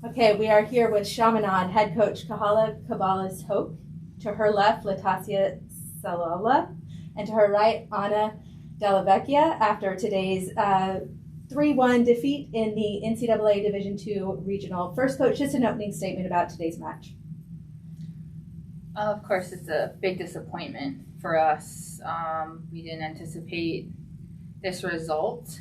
Okay, we are here with Chaminade head coach Kahala Kabalis Hoke. To her left, Lataisia Saulala, and to her right, Anna Dalla Vecchia, after today's 3-1 defeat in the NCAA Division II regional. First, coach, just an opening statement about today's match. Of course, it's a big disappointment for us. We didn't anticipate this result,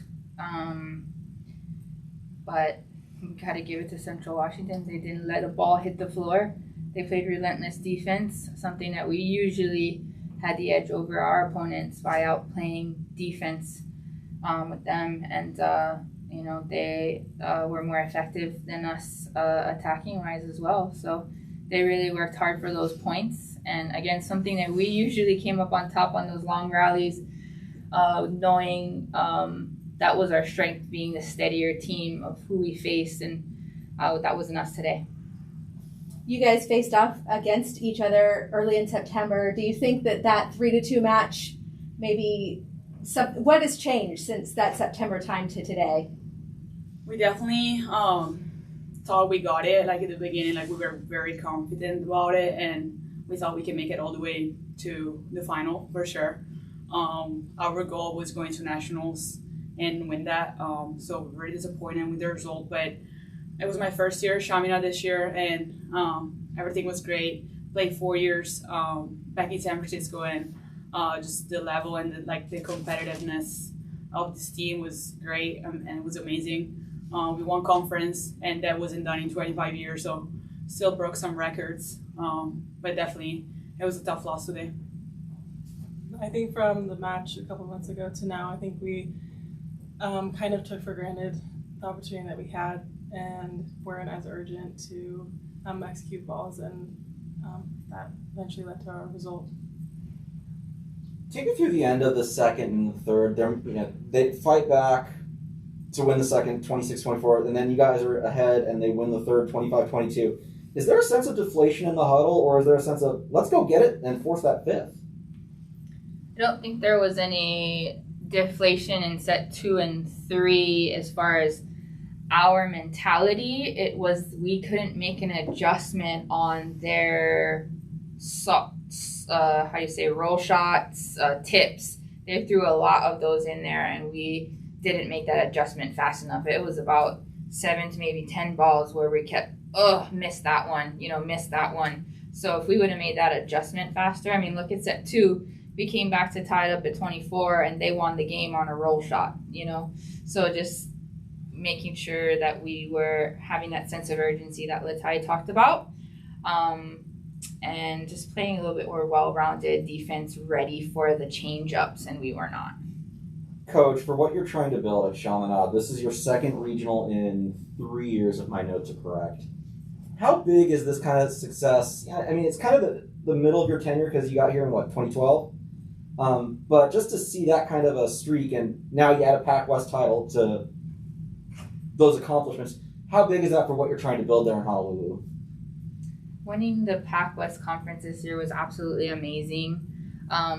but we got to give it to Central Washington. They didn't let a ball hit the floor. They played relentless defense, something that we usually had the edge over our opponents by outplaying defense with them. And, they were more effective than us attacking-wise as well. So they really worked hard for those points. And, again, something that we usually came up on top on those long rallies, knowing that was our strength, being the steadier team of who we faced, and that wasn't us today. You guys faced off against each other early in September. Do you think that 3-2 match, maybe what has changed since that September time to today? We definitely thought we got it. Like at the beginning, we were very confident about it, and we thought we could make it all the way to the final for sure. Our goal was going to nationals and win that. So we're very disappointed with the result, but it was my first year at Chaminade this year, and everything was great. Played 4 years back in San Francisco, and just the level and the competitiveness of this team was great, and it was amazing. We won conference, and that wasn't done in 25 years, so still broke some records. But definitely, it was a tough loss today. I think from the match a couple months ago to now, I think we kind of took for granted the opportunity that we had, and weren't as urgent to execute balls, and that eventually led to our result. Take me through the end of the second and the third. They fight back to win the second 26-24, and then you guys are ahead and they win the third 25-22. Is there a sense of deflation in the huddle, or is there a sense of let's go get it and force that fifth? I don't think there was any deflation in set 2 and 3 as far as our mentality. It was we couldn't make an adjustment on their roll shots, tips. They threw a lot of those in there, and we didn't make that adjustment fast enough. It was about 7 to maybe 10 balls where we kept, missed that one. So if we would have made that adjustment faster, look at set 2. We came back to tie it up at 24, and they won the game on a roll shot, So just making sure that we were having that sense of urgency that Latai talked about, and just playing a little bit more well-rounded defense, ready for the change-ups, and we were not. Coach, for what you're trying to build at Chaminade, this is your second regional in 3 years, if my notes are correct. How big is this kind of success? It's kind of the middle of your tenure because you got here in, 2012? But just to see that kind of a streak, and now you add a Pac West title to those accomplishments, how big is that for what you're trying to build there in Honolulu? Winning the Pac West Conference this year was absolutely amazing.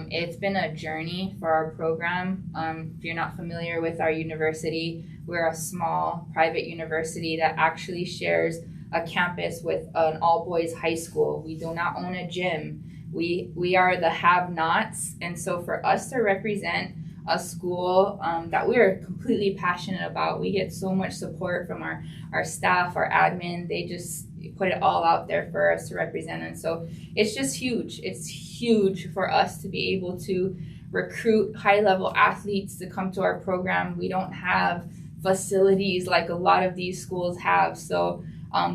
It's been a journey for our program. If you're not familiar with our university, we're a small private university that actually shares a campus with an all-boys high school. We do not own a gym. We are the have-nots, and so for us to represent a school that we're completely passionate about, we get so much support from our staff, our admin. They just put it all out there for us to represent, and so it's just huge. It's huge for us to be able to recruit high-level athletes to come to our program. We don't have facilities like a lot of these schools have, so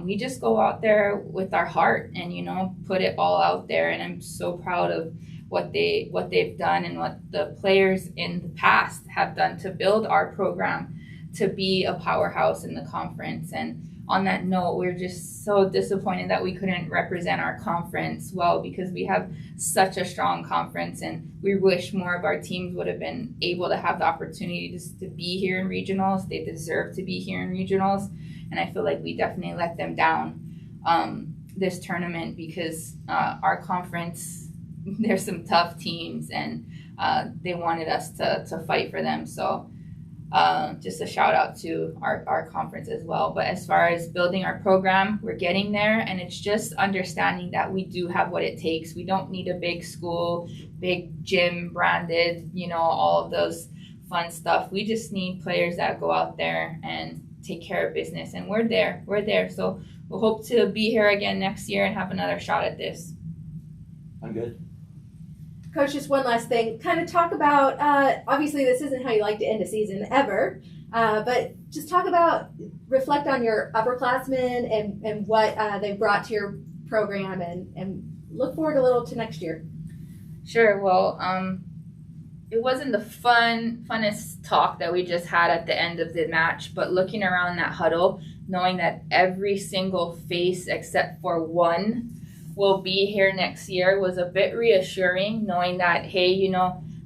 we just go out there with our heart and put it all out there. And I'm so proud of what they've done and what the players in the past have done to build our program to be a powerhouse in the conference. And on that note, we're just so disappointed that we couldn't represent our conference well, because we have such a strong conference, and we wish more of our teams would have been able to have the opportunity just to be here in regionals. They deserve to be here in regionals, and I feel like we definitely let them down this tournament, because our conference, there's some tough teams, and they wanted us to fight for them. So just a shout out to our conference as well. But as far as building our program, we're getting there, and it's just understanding that we do have what it takes. We don't need a big school, big gym branded, all of those fun stuff. We just need players that go out there and take care of business, and we're there. So we'll hope to be here again next year and have another shot at this. I'm good. Coach, just one last thing. Kind of talk about, obviously this isn't how you like to end a season ever, but just reflect on your upperclassmen and what they've brought to your program and look forward a little to next year. Sure. Well, it wasn't the funnest talk that we just had at the end of the match, but looking around that huddle, knowing that every single face except for one will be here next year was a bit reassuring, knowing that, hey,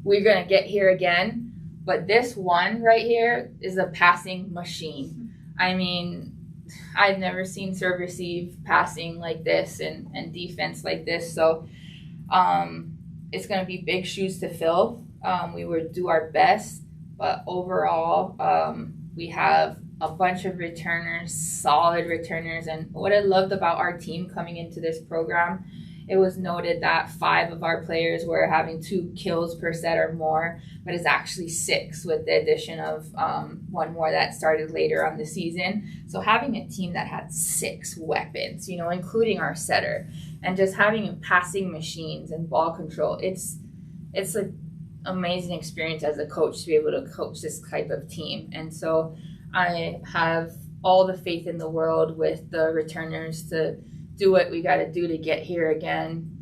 we're going to get here again. But this one right here is a passing machine. I mean, I've never seen serve receive passing like this and defense like this. So it's going to be big shoes to fill. We would do our best, but overall, we have a bunch of returners, solid returners. And what I loved about our team coming into this program, it was noted that 5 of our players were having 2 kills per set or more, but it's actually 6 with the addition of one more that started later on the season. So having a team that had 6 weapons, including our setter, and just having passing machines and ball control, it's an amazing experience as a coach to be able to coach this type of team. And so I have all the faith in the world with the returners to do what we got to do to get here again.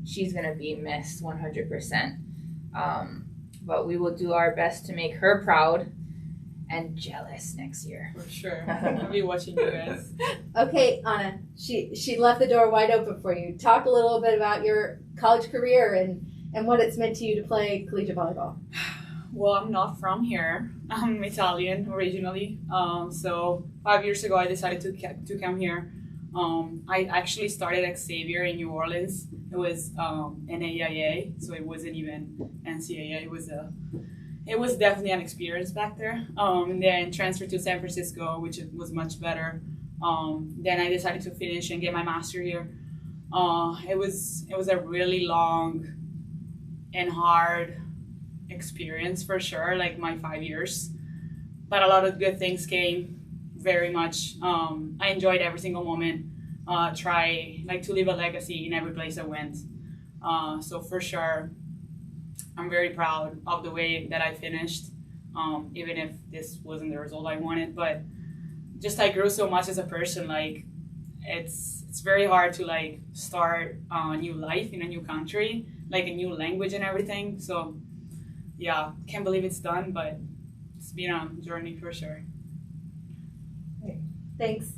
She's going to be missed 100%. But we will do our best to make her proud and jealous next year. For sure. I'll be watching you guys. Okay, Anna, she left the door wide open for you. Talk a little bit about your college career and what it's meant to you to play collegiate volleyball. Well, I'm not from here. I'm Italian originally. So 5 years ago, I decided to come here. I actually started at Xavier in New Orleans. It was NAIA, so it wasn't even NCAA. It was definitely an experience back there. And then transferred to San Francisco, which was much better. Then I decided to finish and get my master here. It was a really long and hard experience for sure, like my 5 years, but a lot of good things came very much. I enjoyed every single moment. Try to leave a legacy in every place I went. So for sure, I'm very proud of the way that I finished, even if this wasn't the result I wanted. But just I grew so much as a person. It's very hard to start a new life in a new country, a new language and everything. So yeah, can't believe it's done, but it's been a journey for sure. Thanks.